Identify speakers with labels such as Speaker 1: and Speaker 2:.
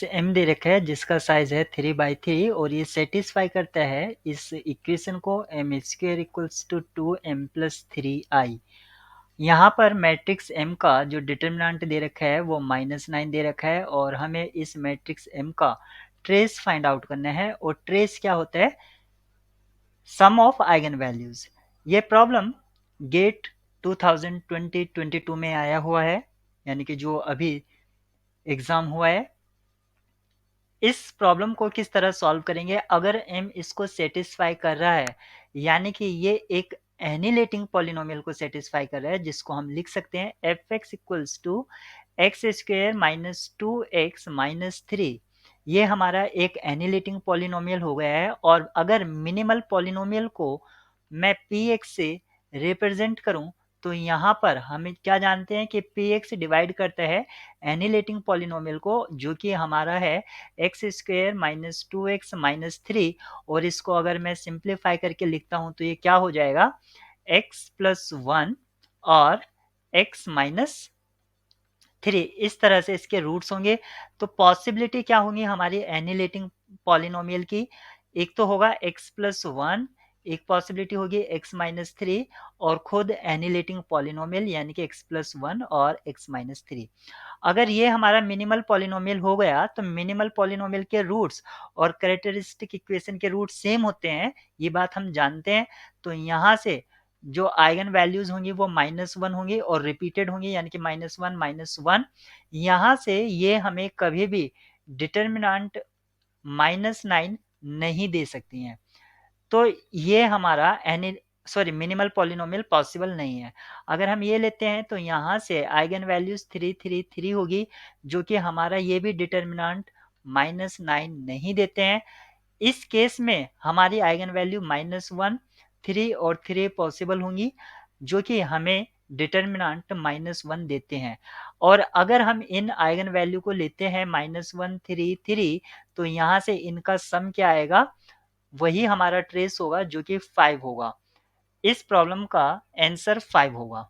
Speaker 1: Matrix M दे रखा है जिसका साइज़ है 3/3 और ये सैटिस्फाई करता है इस इक्वेशन को m² = 2m+3i। यहाँ पर मैट्रिक्स M का जो डिटर्मिनेंट दे रखा है वो -9 दे रखा है और हमें इस मैट्रिक्स M का ट्रेस फाइंड आउट करना है और ट्रेस क्या होता है? सम ऑफ आइगन वैल्यूज। ये प्रॉब्लम गेट 2020-22 में आया हुआ है, यानी कि जो अभी एग्जाम हुआ है। इस प्रॉब्लम को किस तरह सॉल्व करेंगे? अगर m इसको सेटिस्फाई कर रहा है, यानी कि ये एक एनिलेटिंग पॉलिनोमियल को सेटिस्फाई कर रहा है, जिसको हम लिख सकते हैं f(x) = x² - 2x - 3। ये हमारा एक एनिलेटिंग पॉलिनोमियल हो गया है। और अगर मिनिमल पॉलिनोमियल को मैं px से रिप्रेजेंट करूं तो यहाँ पर हमें क्या जानते हैं कि px डिवाइड करता है एनिलेटिंग पॉलिनोमियल को, जो कि हमारा है x² - 2x - 3। और इसको अगर मैं सिंप्लीफाई करके लिखता हूं तो ये क्या हो जाएगा? x + 1 और x - 3। इस तरह से इसके रूट्स होंगे। तो पॉसिबिलिटी क्या होंगी हमारी एनिलेटिंग पॉलिनोमियल की? एक तो होगा x + 1, एक पॉसिबिलिटी होगी x - 3 और खुद एनिलेटिंग पॉलिनोमियल यानी कि x + 1 और x - 3। अगर ये हमारा मिनिमल पॉलिनोमियल हो गया तो मिनिमल पॉलिनोमियल के रूट्स और कैरेक्टरिस्टिक इक्वेशन के रूट्स सेम होते हैं, ये बात हम जानते हैं। तो यहाँ से जो आइगन वैल्यूज होंगी वो -1 होंगी और रिपीटेड होंगी, यानी कि -1 -1। यहाँ से ये हमें कभी भी डिटर्मिनेंट -9 नहीं दे सकती हैं। तो ये हमारा मिनिमल पॉलिनोमियल पॉसिबल नहीं है। अगर हम ये लेते हैं तो यहाँ से आइगन वैल्यूज 3 3 3 होगी, जो कि हमारा ये भी डिटर्मिनेंट -9 नहीं देते हैं। इस केस में हमारी आइगन वैल्यू -1, 3 और 3 पॉसिबल होंगी, जो कि हमें डिटर्मिनेंट -1 देते हैं। और अगर हम इन आइगन वैल्यू को लेते हैं -1, 3, 3, तो यहाँ से इनका सम क्या आएगा? वही हमारा ट्रेस होगा, जो कि 5 होगा। इस प्रॉब्लम का आंसर 5 होगा।